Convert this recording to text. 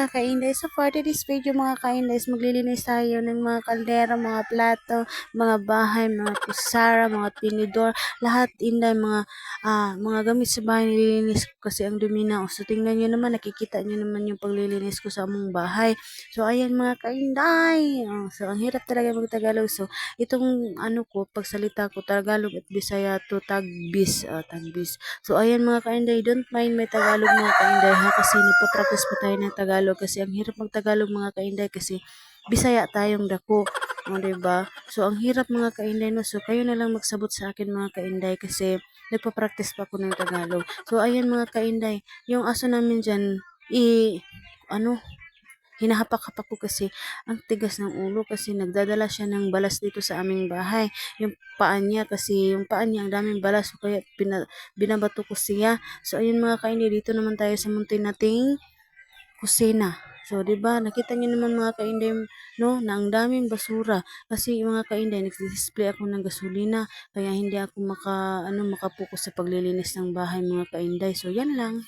mga kainday. So for today's video mga kainday, maglilinis tayo ng mga kaldero, mga plato, mga bahay, mga kusara, mga tinidor, lahat inday, mga gamit sa bahay nililinis ko kasi ang dumi na. So tingnan nyo naman, nakikita nyo naman yung paglilinis ko sa among bahay. So ayan mga kainday. So ang hirap talaga mag-Tagalog. So itong pagsalita ko Tagalog at Bisaya to tagbis. So ayan mga kainday, don't mind may Tagalog mga kainday ha, kasi nagpa-practice pa tayo ng Tagalog kasi ang hirap mag-Tagalog mga kainday kasi Bisaya tayong dako. O, diba? So ang hirap mga kainday no. So kayo na lang magsabot sa akin mga kainday kasi nagpa-practice pa ako ng Tagalog. So ayan mga kainday, yung aso namin diyan ano hinahapak-hapak ko kasi ang tigas ng ulo kasi nagdadala siya ng balas dito sa aming bahay. Yung paa niya ang daming balas so kaya binabato ko siya. So ayun mga kainday, dito naman tayo sa munti nating kusina. So, 'di ba? Nakita niyo naman mga kainday, no, na ang daming basura kasi yung mga kainday nagdi-display ako ng gasolina kaya hindi ako makapokus sa paglilinis ng bahay mga kainday. So, yan lang.